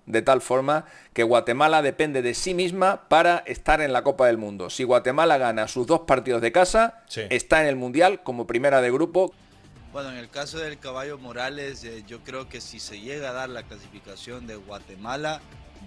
de tal forma que Guatemala depende de sí misma para estar en la Copa del Mundo. Si Guatemala gana sus 2 partidos de casa, Sí. está en el Mundial como primera de grupo. Bueno, en el caso del Caballo Morales, yo creo que si se llega a dar la clasificación de Guatemala,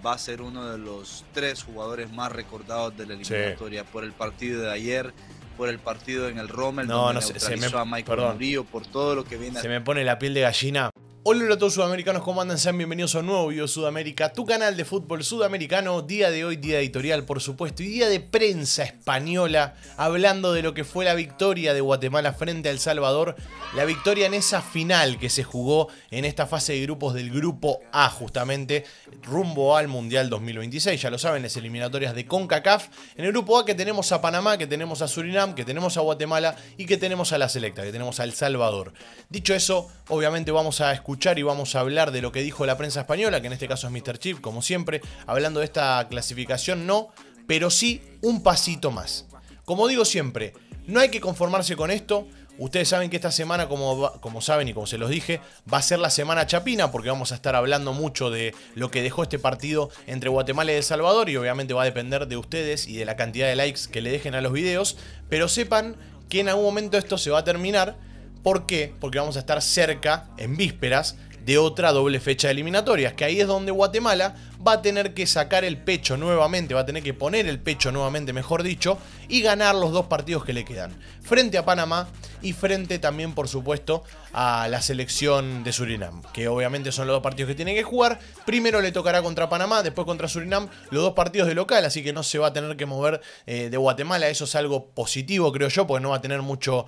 va a ser uno de los 3 jugadores más recordados de la eliminatoria, por el partido de ayer, por el partido en el Rommel, donde neutralizó a Michael Murillo, por todo lo que viene. Se me pone la piel de gallina. Hola a todos sudamericanos, ¿cómo andan? Sean bienvenidos a un nuevo video de Sudamérica, tu canal de fútbol sudamericano. Día de hoy, día editorial por supuesto, y día de prensa española, hablando de lo que fue la victoria de Guatemala frente a El Salvador. La victoria en esa final que se jugó en esta fase de grupos del grupo A, justamente, rumbo al Mundial 2026. Ya lo saben, las eliminatorias de CONCACAF. En el grupo A que tenemos a Panamá, que tenemos a Surinam, que tenemos a Guatemala y que tenemos a la selecta, que tenemos a El Salvador. Dicho eso, obviamente vamos a escuchar y vamos a hablar de lo que dijo la prensa española, que en este caso es Mr. Chip, como siempre, hablando de esta clasificación no, pero sí un pasito más. Como digo siempre, no hay que conformarse con esto. Ustedes saben que esta semana, como saben y como se los dije, va a ser la semana chapina, porque vamos a estar hablando mucho de lo que dejó este partido entre Guatemala y El Salvador, y obviamente va a depender de ustedes y de la cantidad de likes que le dejen a los videos, pero sepan que en algún momento esto se va a terminar. ¿Por qué? Porque vamos a estar cerca, en vísperas, de otra doble fecha de eliminatorias, que ahí es donde Guatemala va a tener que sacar el pecho nuevamente, va a tener que poner el pecho nuevamente, mejor dicho, y ganar los 2 partidos que le quedan, frente a Panamá y frente también, por supuesto, a la selección de Surinam, que obviamente son los 2 partidos que tiene que jugar. Primero le tocará contra Panamá, después contra Surinam, los 2 partidos de local, así que no se va a tener que mover de Guatemala. Eso es algo positivo, creo yo, porque no va a tener mucho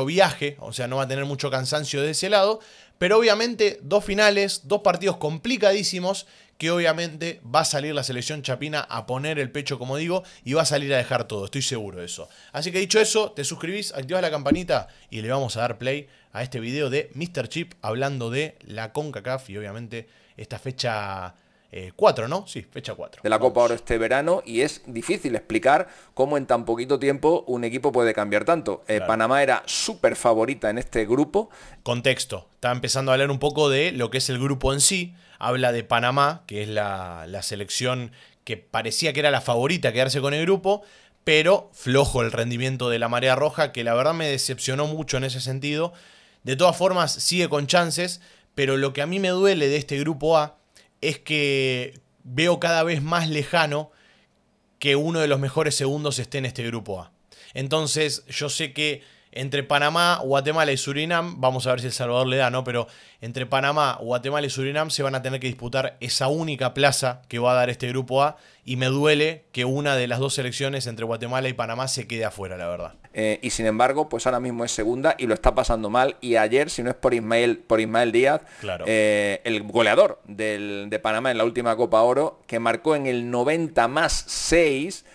viaje, o sea, no va a tener mucho cansancio de ese lado. Pero obviamente 2 finales, 2 partidos complicadísimos, que obviamente va a salir la selección chapina a poner el pecho, como digo, y va a salir a dejar todo, estoy seguro de eso. Así que dicho eso, te suscribís, activás la campanita y le vamos a dar play a este video de Mr. Chip hablando de la CONCACAF y obviamente esta fecha 4, ¿no? Sí, fecha 4. De la Copa Oro este verano, y es difícil explicar cómo en tan poquito tiempo un equipo puede cambiar tanto. Claro. Panamá era súper favorita en este grupo. Contexto, está empezando a hablar un poco de lo que es el grupo en sí. Habla de Panamá, que es la selección que parecía que era la favorita a quedarse con el grupo, pero flojo el rendimiento de la Marea Roja, que la verdad me decepcionó mucho en ese sentido. De todas formas, sigue con chances, pero lo que a mí me duele de este grupo A es que veo cada vez más lejano que uno de los mejores segundos esté en este grupo A. Entonces, yo sé que entre Panamá, Guatemala y Surinam, vamos a ver si El Salvador le da, ¿no? Pero entre Panamá, Guatemala y Surinam se van a tener que disputar esa única plaza que va a dar este grupo A, y me duele que una de las 2 selecciones entre Guatemala y Panamá se quede afuera, la verdad. Y sin embargo, pues ahora mismo es segunda y lo está pasando mal. Y ayer, si no es por Ismael Díaz, claro, el goleador de Panamá en la última Copa Oro, que marcó en el 90+6,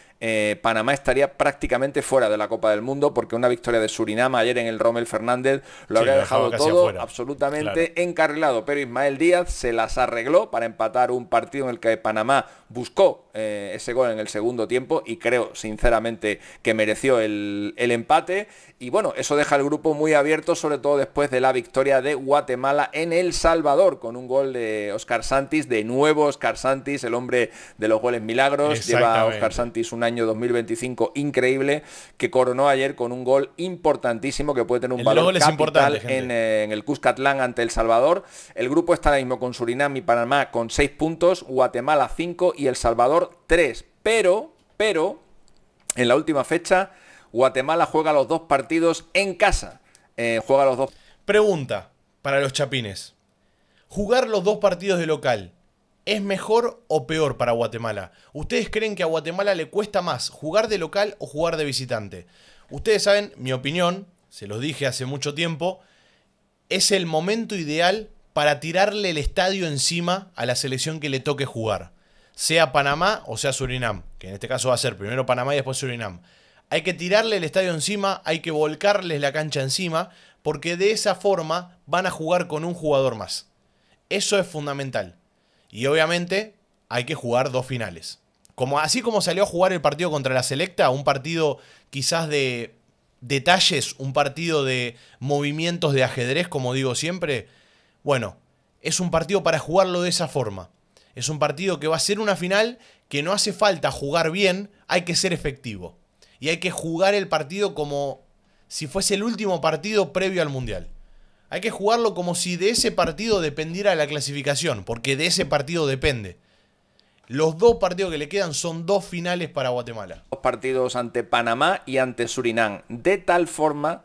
Panamá estaría prácticamente fuera de la Copa del Mundo, porque una victoria de Surinam ayer en el Rommel Fernández lo habría dejado todo absolutamente encarrilado. Pero Ismael Díaz se las arregló para empatar un partido en el que Panamá buscó ese gol en el segundo tiempo, y creo sinceramente que mereció el empate. Y bueno, eso deja el grupo muy abierto, sobre todo después de la victoria de Guatemala en El Salvador, con un gol de Óscar Santis, de nuevo Óscar Santis, el hombre de los goles milagros. Lleva Óscar Santis un año 2025 increíble, que coronó ayer con un gol importantísimo que puede tener un valor capital en el Cuscatlán ante El Salvador. El grupo está ahora mismo con Surinam y Panamá con 6 puntos, Guatemala 5 y El Salvador 3. Pero en la última fecha Guatemala juega los 2 partidos en casa. Juega los 2. Pregunta para los chapines: ¿jugar los 2 partidos de local es mejor o peor para Guatemala? ¿Ustedes creen que a Guatemala le cuesta más jugar de local o jugar de visitante? Ustedes saben mi opinión, se los dije hace mucho tiempo, es el momento ideal para tirarle el estadio encima a la selección que le toque jugar, sea Panamá o sea Surinam, que en este caso va a ser primero Panamá y después Surinam. Hay que tirarle el estadio encima, hay que volcarles la cancha encima, porque de esa forma van a jugar con un jugador más. Eso es fundamental. Y obviamente hay que jugar 2 finales. Así como salió a jugar el partido contra la selecta, un partido quizás de detalles, un partido de movimientos de ajedrez, como digo siempre. Bueno, es un partido para jugarlo de esa forma. Es un partido que va a ser una final que no hace falta jugar bien, hay que ser efectivo. Y hay que jugar el partido como si fuese el último partido previo al Mundial. Hay que jugarlo como si de ese partido dependiera la clasificación, porque de ese partido depende. Los 2 partidos que le quedan son 2 finales para Guatemala. 2 partidos ante Panamá y ante Surinam. De tal forma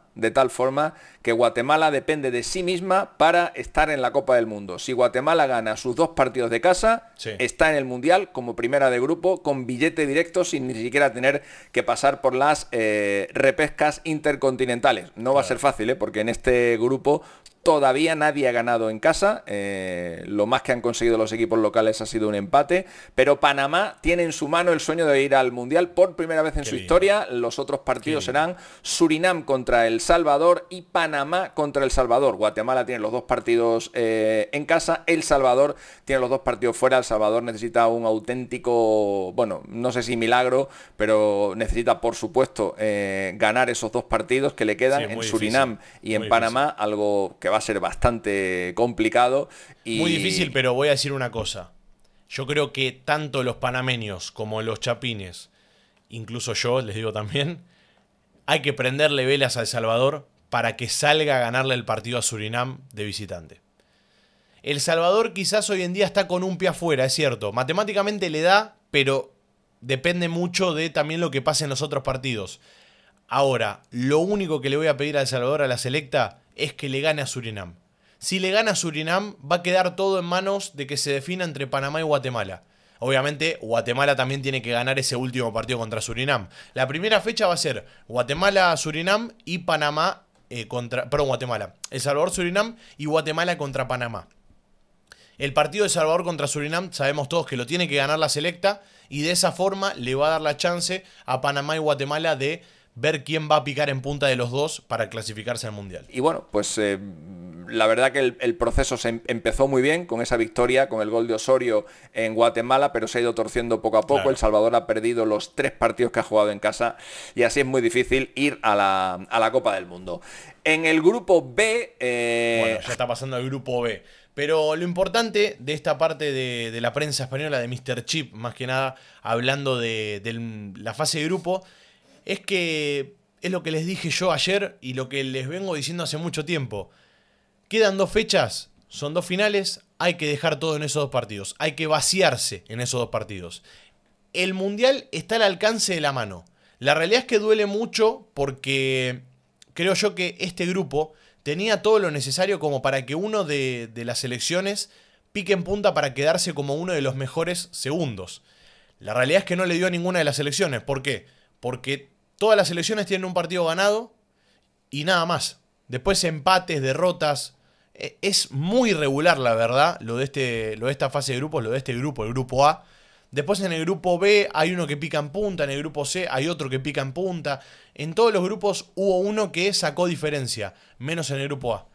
que Guatemala depende de sí misma para estar en la Copa del Mundo. Si Guatemala gana sus 2 partidos de casa, sí, está en el Mundial como primera de grupo, con billete directo, sin ni siquiera tener que pasar por las repescas intercontinentales. No va a ser fácil, porque en este grupo todavía nadie ha ganado en casa. Lo más que han conseguido los equipos locales ha sido un empate, pero Panamá tiene en su mano el sueño de ir al Mundial por primera vez en su historia. Los otros partidos serán Surinam contra El Salvador y Panamá contra El Salvador. Guatemala tiene los 2 partidos en casa, El Salvador tiene los 2 partidos fuera. El Salvador necesita un auténtico, bueno, no sé si milagro, pero necesita, por supuesto, ganar esos 2 partidos que le quedan en Surinam y en Panamá, algo que va a ser bastante complicado. Muy difícil, pero voy a decir una cosa. Yo creo que tanto los panameños como los chapines, incluso yo les digo también, hay que prenderle velas a El Salvador para que salga a ganarle el partido a Surinam de visitante. El Salvador quizás hoy en día está con un pie afuera, es cierto. Matemáticamente le da, pero depende mucho de también lo que pase en los otros partidos. Ahora, lo único que le voy a pedir a El Salvador, a la selecta, es que le gane a Surinam. Si le gana a Surinam, va a quedar todo en manos de que se defina entre Panamá y Guatemala. Obviamente, Guatemala también tiene que ganar ese último partido contra Surinam. La primera fecha va a ser Guatemala-Surinam y Panamá Guatemala. El Salvador-Surinam y Guatemala contra Panamá. El partido de Salvador contra Surinam sabemos todos que lo tiene que ganar la selecta y de esa forma le va a dar la chance a Panamá y Guatemala de ver quién va a picar en punta de los 2 para clasificarse al Mundial. Y bueno, pues la verdad que el proceso se empezó muy bien con esa victoria, con el gol de Osorio en Guatemala, pero se ha ido torciendo poco a poco. Claro. El Salvador ha perdido los 3 partidos que ha jugado en casa y así es muy difícil ir a la Copa del Mundo. En el grupo B... Bueno, ya está pasando el grupo B. Pero lo importante de esta parte de la prensa española, de Mr. Chip, más que nada, hablando de la fase de grupo, es que es lo que les dije yo ayer y lo que les vengo diciendo hace mucho tiempo. Quedan 2 fechas, son 2 finales, hay que dejar todo en esos 2 partidos. Hay que vaciarse en esos 2 partidos. El Mundial está al alcance de la mano. La realidad es que duele mucho porque creo yo que este grupo tenía todo lo necesario como para que uno de las selecciones pique en punta para quedarse como uno de los mejores segundos. La realidad es que no le dio a ninguna de las selecciones. ¿Por qué? Porque todas las selecciones tienen un partido ganado y nada más. Después empates, derrotas. Es muy irregular, la verdad, lo de esta fase de grupos, lo de este grupo, el grupo A. Después en el grupo B hay uno que pica en punta, en el grupo C hay otro que pica en punta. En todos los grupos hubo uno que sacó diferencia, menos en el grupo A.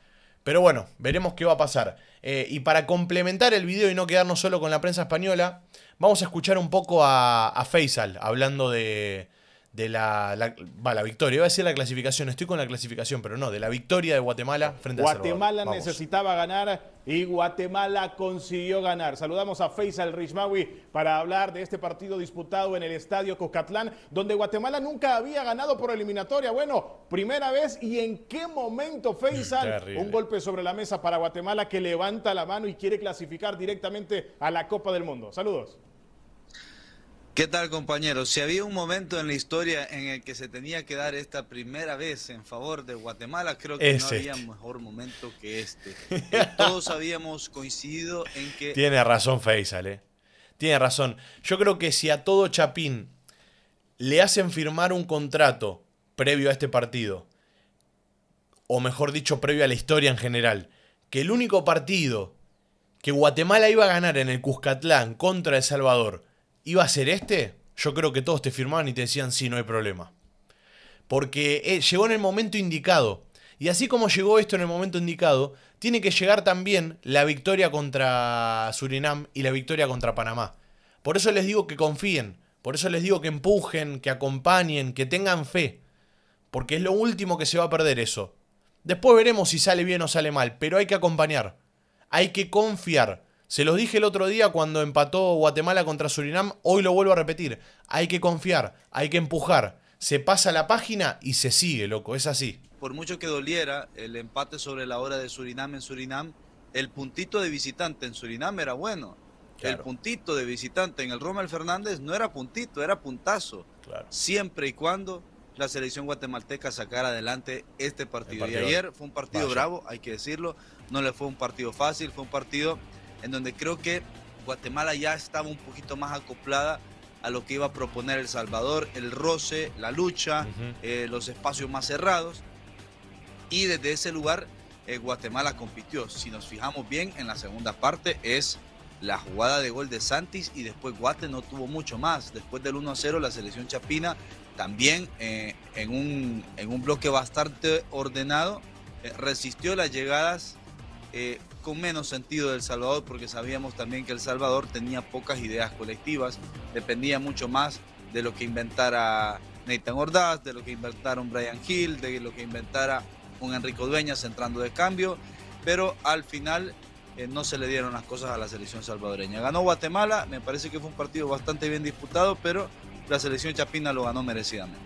Pero bueno, veremos qué va a pasar. Y para complementar el video y no quedarnos solo con la prensa española, vamos a escuchar un poco a Faisal hablando de la victoria. Iba a decir la clasificación, estoy con la clasificación, pero no, de la victoria de Guatemala frente a Guatemala necesitaba ganar y Guatemala consiguió ganar. Saludamos a Faisal Rishmawi para hablar de este partido disputado en el Estadio Cuscatlán, donde Guatemala nunca había ganado por eliminatoria. Bueno, primera vez, y en qué momento, Faisal, un golpe sobre la mesa para Guatemala, que levanta la mano y quiere clasificar directamente a la Copa del Mundo. Saludos. ¿Qué tal, compañeros? Si había un momento en la historia en el que se tenía que dar esta primera vez en favor de Guatemala, creo que no había mejor momento que este. Todos habíamos coincidido en que... Tiene razón Faisal, Tiene razón. Yo creo que si a todo Chapín le hacen firmar un contrato previo a este partido, o mejor dicho, previo a la historia en general, que el único partido que Guatemala iba a ganar en el Cuscatlán contra El Salvador iba a ser este, yo creo que todos te firmaban y te decían sí, no hay problema. Porque llegó en el momento indicado. Y así como llegó esto en el momento indicado, tiene que llegar también la victoria contra Surinam y la victoria contra Panamá. Por eso les digo que confíen, por eso les digo que empujen, que acompañen, que tengan fe. Porque es lo último que se va a perder eso. Después veremos si sale bien o sale mal, pero hay que acompañar. Hay que confiar. Se los dije el otro día cuando empató Guatemala contra Surinam, hoy lo vuelvo a repetir. Hay que confiar, hay que empujar. Se pasa la página y se sigue, loco, es así. Por mucho que doliera el empate sobre la hora de Surinam en Surinam, el puntito de visitante en Surinam era bueno. Claro. El puntito de visitante en el Rommel Fernández no era puntito, era puntazo. Claro. Siempre y cuando la selección guatemalteca sacara adelante este partido. Y ayer fue un partido bravo, hay que decirlo. No le fue un partido fácil, fue un partido en donde creo que Guatemala ya estaba un poquito más acoplada a lo que iba a proponer El Salvador, el roce, la lucha, los espacios más cerrados. Y desde ese lugar Guatemala compitió. Si nos fijamos bien en la segunda parte es la jugada de gol de Santis y después Guate no tuvo mucho más. Después del 1-0 la selección chapina también en un bloque bastante ordenado resistió las llegadas con menos sentido del Salvador, porque sabíamos también que El Salvador tenía pocas ideas colectivas, dependía mucho más de lo que inventara Nathan Ordaz, de lo que inventara un Brian Hill, de lo que inventara un Enrico Dueñas entrando de cambio, pero al final no se le dieron las cosas a la selección salvadoreña. Ganó Guatemala, me parece que fue un partido bastante bien disputado, pero la selección chapina lo ganó merecidamente.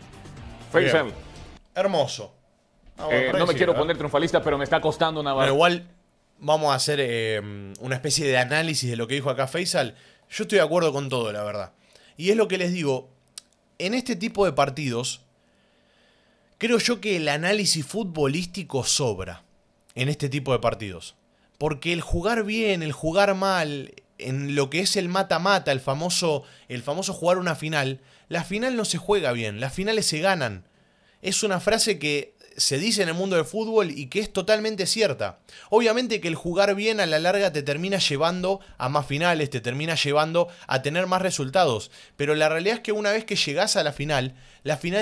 Faisal. Hermoso. No me quiero poner triunfalista, pero me está costando una barra. Pero igual vamos a hacer una especie de análisis de lo que dijo acá Faisal. Yo estoy de acuerdo con todo, la verdad. Y es lo que les digo, en este tipo de partidos, creo yo que el análisis futbolístico sobra en este tipo de partidos. Porque el jugar bien, el jugar mal, en lo que es el mata-mata, el famoso jugar una final, la final no se juega bien, las finales se ganan. Es una frase que se dice en el mundo del fútbol y que es totalmente cierta. Obviamente que el jugar bien a la larga te termina llevando a más finales, te termina llevando a tener más resultados. Pero la realidad es que una vez que llegás a la final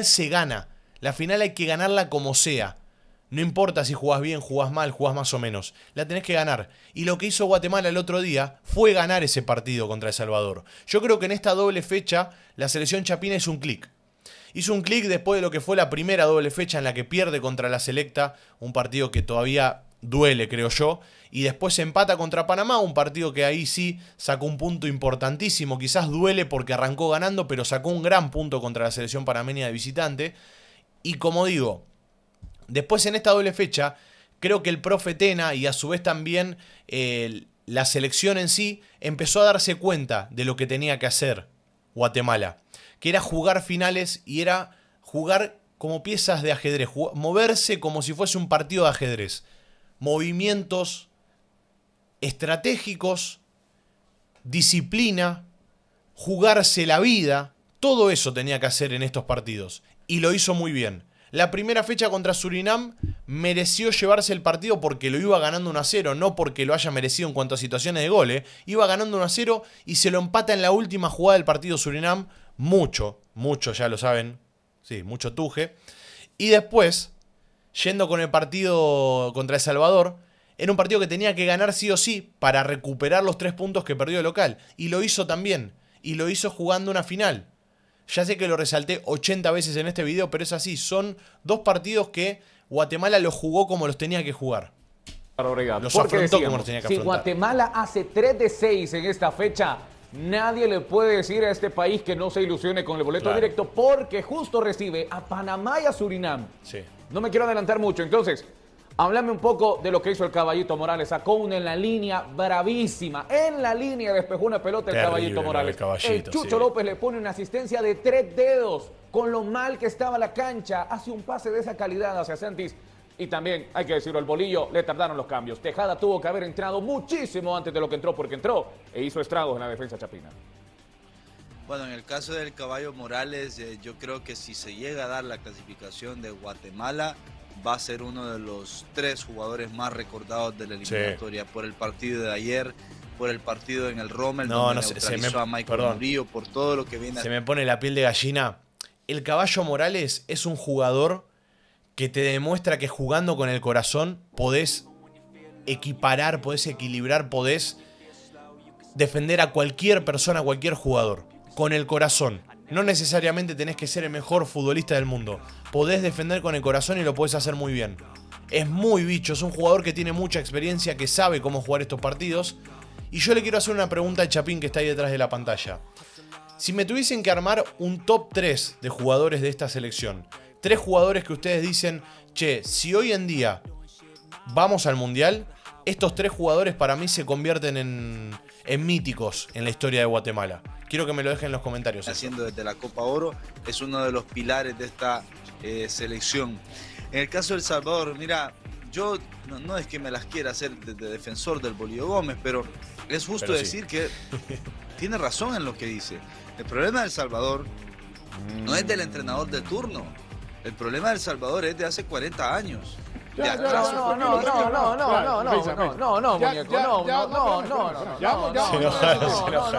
se gana. La final hay que ganarla como sea. No importa si jugás bien, jugás mal, jugás más o menos. La tenés que ganar. Y lo que hizo Guatemala el otro día fue ganar ese partido contra El Salvador. Yo creo que en esta doble fecha la selección chapina hizo un clic. Hizo un clic después de lo que fue la primera doble fecha en la que pierde contra la Selecta. Un partido que todavía duele, creo yo. Y después se empata contra Panamá. Un partido que ahí sí sacó un punto importantísimo. Quizás duele porque arrancó ganando, pero sacó un gran punto contra la selección panameña de visitante. Y como digo, después en esta doble fecha, creo que el profe Tena y a su vez también la selección en sí empezó a darse cuenta de lo que tenía que hacer Guatemala. Que era jugar finales y era jugar como piezas de ajedrez, moverse como si fuese un partido de ajedrez. Movimientos estratégicos, disciplina, jugarse la vida, todo eso tenía que hacer en estos partidos. Y lo hizo muy bien. La primera fecha contra Surinam mereció llevarse el partido porque lo iba ganando 1-0, no porque lo haya merecido en cuanto a situaciones de gol. Iba ganando 1-0 y se lo empata en la última jugada del partido Surinam. Mucho, ya lo saben. Sí, mucho tuje. Y después, yendo con el partido contra El Salvador, era un partido que tenía que ganar sí o sí para recuperar los 3 puntos que perdió de local. Y lo hizo también. Y lo hizo jugando una final. Ya sé que lo resalté 80 veces en este video, pero es así. Son 2 partidos que Guatemala los jugó como los tenía que jugar. Los afrontó como los tenía que afrontar. Si Guatemala hace 3 de 6 en esta fecha, nadie le puede decir a este país que no se ilusione con el boleto directo, porque justo recibe a Panamá y a Surinam. Sí. No me quiero adelantar mucho, entonces, háblame un poco de lo que hizo el Caballito Morales. Sacó una en la línea bravísima. En la línea despejó una pelota el Caballito Morales. El Chucho López le pone una asistencia de 3 dedos. Con lo mal que estaba la cancha, hace un pase de esa calidad hacia Santis. Y también, hay que decirlo, el Bolillo le tardaron los cambios. Tejada tuvo que haber entrado muchísimo antes de lo que entró, porque entró e hizo estragos en la defensa chapina. Bueno, en el caso del Caballo Morales, yo creo que si se llega a dar la clasificación de Guatemala, va a ser uno de los 3 jugadores más recordados de la eliminatoria. Por el partido de ayer, por el partido en el Rommel, donde neutralizó a Michael Murillo, por todo lo que viene. Se me pone la piel de gallina. El Caballo Morales es un jugador que te demuestra que jugando con el corazón podés equiparar, podés equilibrar, podés defender a cualquier persona, a cualquier jugador. Con el corazón. No necesariamente tenés que ser el mejor futbolista del mundo. Podés defender con el corazón y lo podés hacer muy bien. Es muy bicho, es un jugador que tiene mucha experiencia, que sabe cómo jugar estos partidos. Y yo le quiero hacer una pregunta al Chapín que está ahí detrás de la pantalla. Si me tuviesen que armar un top 3 de jugadores de esta selección, 3 jugadores que ustedes dicen, che, si hoy en día vamos al Mundial, estos 3 jugadores para mí se convierten en míticos en la historia de Guatemala. Quiero que me lo dejen en los comentarios. Haciendo desde la Copa Oro, es uno de los pilares de esta selección. En el caso de El Salvador, mira, yo no es que me las quiera hacer de defensor del Bolillo Gómez, pero es justo decir que tiene razón en lo que dice. El problema de El Salvador no es del entrenador de turno. El problema de El Salvador es de hace 40 años. No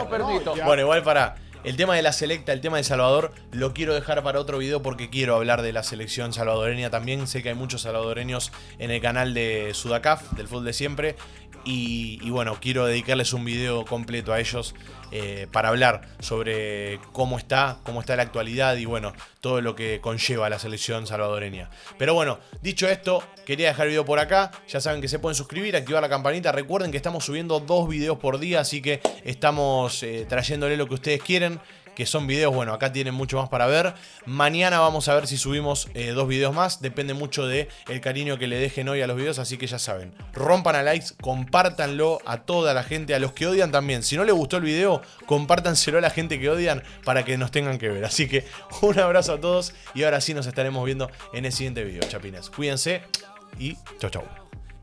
permito. Bueno, igual para el tema de la selecta, el tema de El Salvador, lo quiero dejar para otro video porque quiero hablar de la selección salvadoreña también. Sé que hay muchos salvadoreños en el canal de Sudacaf, del fútbol de siempre. Y bueno, quiero dedicarles un video completo a ellos para hablar sobre cómo está la actualidad y bueno, todo lo que conlleva la selección salvadoreña. Pero bueno, dicho esto, quería dejar el video por acá. Ya saben que se pueden suscribir, activar la campanita. Recuerden que estamos subiendo 2 videos por día, así que estamos trayéndole lo que ustedes quieren, que son videos, bueno, acá tienen mucho más para ver. Mañana vamos a ver si subimos 2 videos más. Depende mucho del cariño que le dejen hoy a los videos, así que ya saben. Rompan a likes, compártanlo a toda la gente, a los que odian también. Si no les gustó el video, compártanselo a la gente que odian para que nos tengan que ver. Así que un abrazo a todos y ahora sí nos estaremos viendo en el siguiente video, chapines. Cuídense y chau chau.